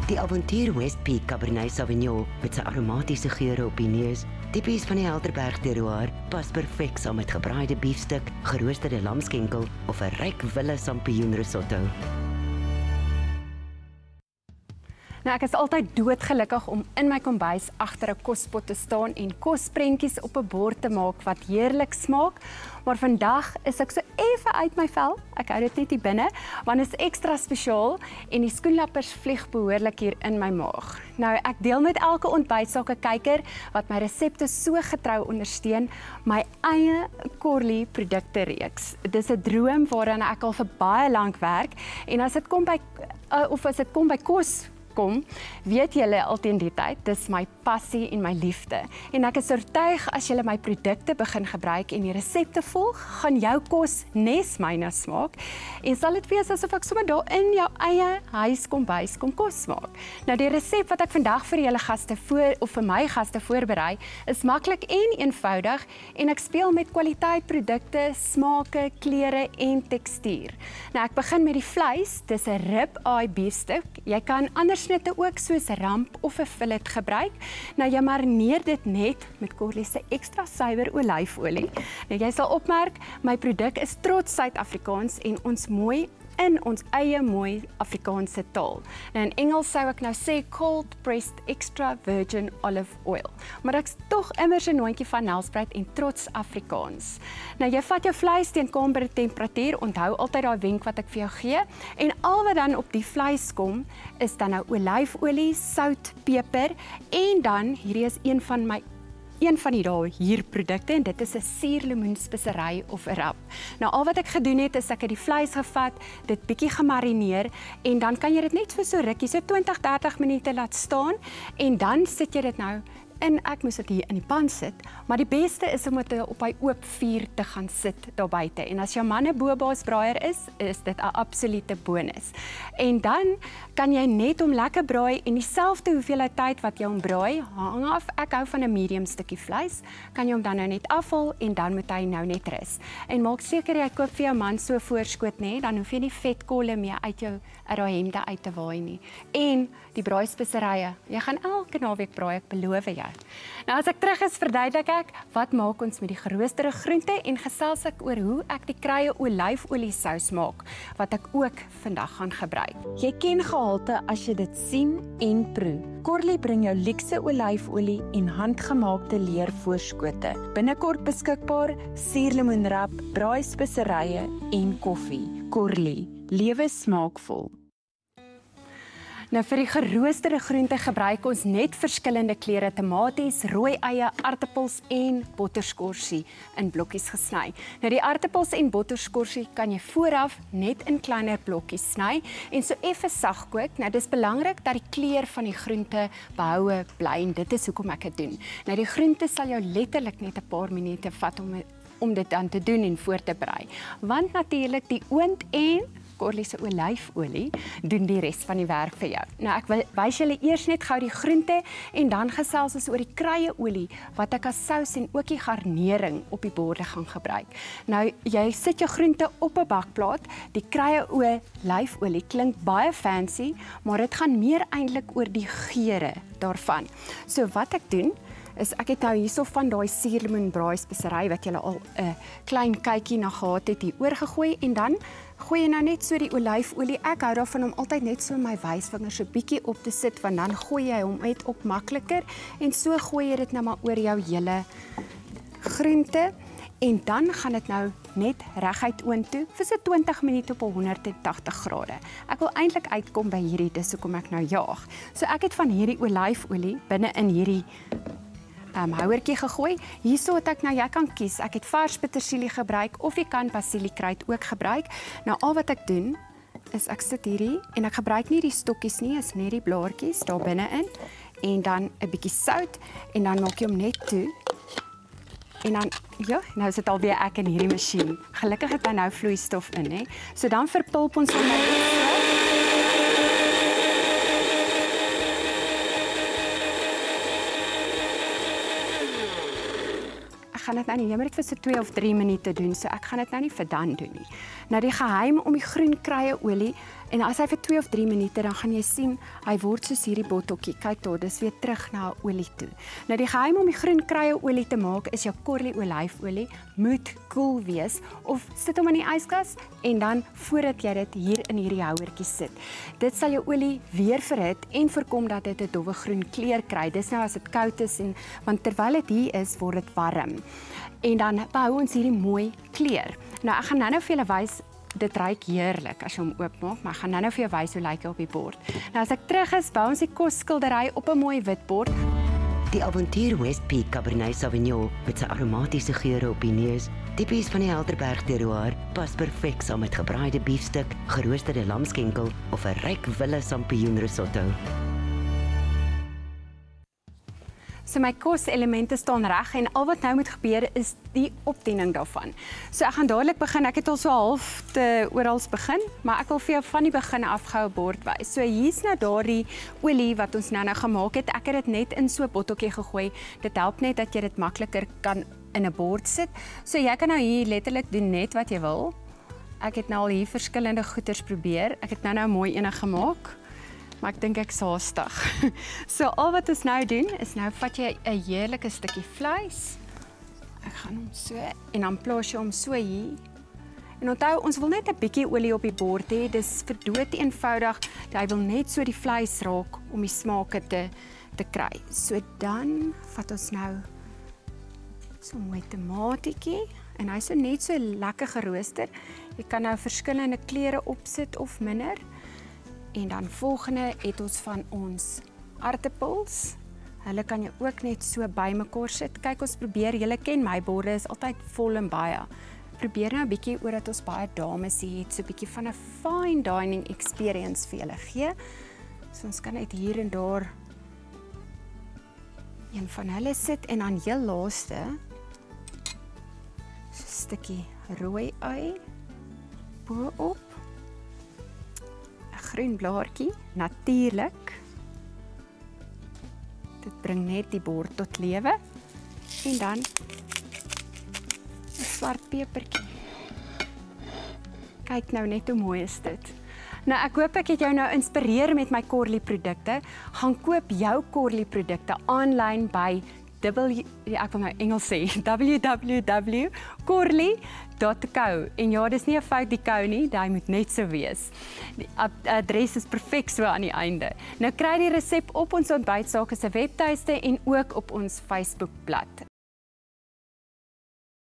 Die avontuur West Peak Cabernet Sauvignon met sy aromatiese geure op die neus, tipies van die Helderberg terroir, pas perfek saam met gebraaide biefstuk, geroosterde lamskenkel of 'n ryk wille sampioen risotto. Nou, ek is altyd doodgelukkig om in my kombuis agter 'n kospot te staan en kosprentjies op 'n bord te maak wat heerlik smaak. Maar vandag is ek so effe uit my vel. Ek hou dit net hier binne, want dit is ekstra spesiaal en die skoenlappers vlieg behoorlik hier in my maag. Nou, ek deel met elke ontbytsake kyker wat my resepte so getrou ondersteun, my eie Corley produkte reeks. Dis 'n droom waaraan ek al vir baie lank werk en as dit kom by kos weet julle al teen die tyd, dis my passie en my liefde. En ek is oortuig as julle my produkte begin gebruik en die resepte volg, gaan jou kos nes myne smaak en sal dit wees asof ek sommer daar in jou eie huiskombuis kom kos maak. Nou die resep wat ek vandag vir julle gaste vir my gaste voorberei, is maklik en eenvoudig en ek speel met kwaliteit produkte, smake, kleure en tekstuur. Nou ek begin met die vleis, dis 'n rib-eye beefstuk. Jy kan anders snitte ook soos ramp of 'n fillet gebruik. Nou jy marineer dit net met Corley se ekstra suiwer olyfolie. Nou jy sal opmerk, my produk is trots Suid-Afrikaans en ons mooi in ons eie mooi Afrikaanse taal. Nou in Engels sou ek nou sê cold pressed extra virgin olive oil. Maar ek's tog immers 'n hondjie van Nelspruit en trots Afrikaans. Nou jy vat jou vleis teen kamber temperatuur, onthou altyd daai wenk wat ek vir jou gee, en al wat dan op die vleis kom is dan nou olyfolie, sout, peper en dan hierdie is een van die hierprodukte en dit is 'n suurlemoenspesery of 'n rap. Nou al wat ek gedoen het is ek het die vleis gevat, dit bietjie gemarineer en dan kan jy dit net vir so rukkie, so 20-30 minute laat staan en dan sit jy dit nou in, ek moes dit hier in die pan sit, maar die beste is om dit op hy oop vuur te gaan sit daar buite. En as jou man 'n bobaasbraaier is dit 'n absolute bonus. En dan kan jy net hom lekker braai en dieselfde hoeveelheid tyd wat jy hom braai, hang af, ek hou van 'n medium stukkie vleis, kan jy hom dan nou net afhaal en dan moet hy nou net rus. En maak seker jy koop vir jou man so voorskoot, nê, dan hoef jy nie vetkolle meer uit daai hemde uit te waai nie. En die braaispesserye, jy gaan elke naweek braai, ek beloof jou. Nou as ek terug is, verduidelik ek wat maak ons met die geroosterde groente en gesels ek oor hoe ek die kruie olyfolie sous maak wat ek ook vandag gaan gebruik. Jy ken gehalte as jy dit sien en proe. Corley bring jou luukse olyfolie en handgemaakte leervoorskote. Binnekort beskikbaar suurlemoenrap, braaispeserye en koffie. Corley, lewe smaakvol. Nou vir die geroosterde groente gebruik ons net verskillende kleure tomaties, rooi eie, aartappels en botterskorsie in blokkies gesny. Nou die aartappels en botterskorsie kan jy vooraf net in kleiner blokkies sny en so effe sag kook. Nou dis belangrik dat die kleur van die groente behoue bly en dit is hoekom ek dit doen. Nou die groente sal jou letterlik net 'n paar minute vat om dit dan te doen en voor te berei. Want natuurlik die oond en Corley se olyfolie doen die res van die werk vir jou. Nou ek wys julle eers net gou die groente en dan gesels ons oor die kruieolie wat ek as sous en ook die garnering op die borde gaan gebruik. Nou jy sit jou groente op 'n bakplaat. Die kruieolyfolie klink baie fancy, maar dit gaan meer eintlik oor die geure daarvan. So wat ek doen is ek het nou hierso van daai suurlemoenbraaispesery wat julle al 'n klein kykie na gehad het hier oorgegooi en dan gooi jy nou net so die olyfolie. Ek hou daarvan om altyd net so my wysvinger so bietjie op te sit want dan gooi jy hom net op makliker en so gooi jy dit nou maar oor jou hele groente en dan gaan dit nou net reguit oontoe vir so 20 minute op 180 grade. Ek wil eintlik uitkom by hierdie, dis hoekom ek nou jaag. So ek het van hierdie olyfolie binne in hierdie houertjie gegooi. Hierso het ek nou, jy kan kies. Ek het vars petersilie gebruik of jy kan basiliekruid ook gebruik. Nou al wat ek doen is ek sit hierdie en ek gebruik nie die stokkies nie, is net die blaartjies daar binne-in en dan 'n bietjie sout en dan maak jy hom net toe. En dan ja, nou is dit alweer ek in hierdie masjien. Gelukkig het hy nou vloeistof in, hè. So dan verpulp ons hom net. Ek gaan dit nou nie, jy moet dit vir so 2 of 3 minute doen, so ek gaan dit nou nie vir dan doen nie. Nou die geheim om die groen kruieolie En as hy vir 2 of 3 minute, dan gaan jy sien, hy word soos hierdie botteltjie. Kyk daar, dis weer terug na olie toe. Nou die geheim om die groen kruieolie te maak is jou Corley olyfolie moet koel wees of sit hom in die yskas en dan voordat jy dit hier in hierdie houertjie sit. Dit sal jou olie weer verhit en voorkom dat dit 'n dowwe groen kleur kry. Dis nou as dit koud is en want terwyl dit hier is, word dit warm. En dan behou ons hierdie mooi kleur. Nou ek gaan nou vir julle wys. Dit ruik heerlik as jy hom oopmaak, maar ek gaan nou vir jou wys hoe lyk hy op die bord. Nou as ek terug is, bou ons die kosskildery op 'n mooi wit bord. Die Avontuur West Peak Cabernet Sauvignon met sy aromatiese geure op die neus, tipies van die Helderberg terroir, pas perfek saam met gebraaide biefstuk, geroosterde lamskenkel of 'n ryk wille sampioenrisotto. So my koselemente staan reg en al wat nou moet gebeur is die opdiening daarvan. So ek gaan dadelik begin. Ek het al so half te oral begin, maar ek wil vir jou van die begin af gou 'n bord wys. So hier's nou daardie olie wat ons nou gemaak het. Ek het dit net in so 'n botteltjie gegooi. Dit help net dat jy dit makliker kan in 'n bord sit. So jy kan nou hier letterlik doen net wat jy wil. Ek het nou al hier verskillende goeders probeer. Ek het nou 'n mooi een gemaak. Maar ek dink ek's haastig. So al wat ons nou doen is nou vat jy 'n heerlike stukkie vleis. Ek gaan hom so en dan plaas jy hom so hier. En onthou, ons wil net 'n bietjie olie op die bord hê. Dis verdoet eenvoudig. Jy wil net so die vleis raak om die smake te kry. So dan vat ons nou so 'n mooi tomatietjie en hy's so net so lekker gerooster. Jy kan nou verskillende kleure opsit of minder. En dan volgende het ons van ons aartappels. Hulle kan jy ook net so bymekaar sit. Kyk, ons probeer, julle ken my borde is altyd vol en baie. Probeer nou 'n bietjie oordat ons baie dames het, so 'n bietjie van 'n fine dining experience vir julle gee. So ons kan net hier en daar een van hulle sit en dan heel laaste so 'n stukkie rooi ui bo-op. Groen blaartjie, natuurlik. Dit bring net die bord tot lewe. En dan 'n swart pepertjie. Kyk nou net hoe mooi is dit. Nou ek hoop ek het jou nou inspireer met my Corley produkte. Gaan koop jou Corley produkte aanlyn by ek wil nou Engels sê, www.corley.co. En ja, dis nie 'n fout die kou nie, hy moet net so wees. Die adres is perfek so aan die einde. Nou kry die resep op ons ontbytsake se webtuiste en ook op ons Facebook bladsy.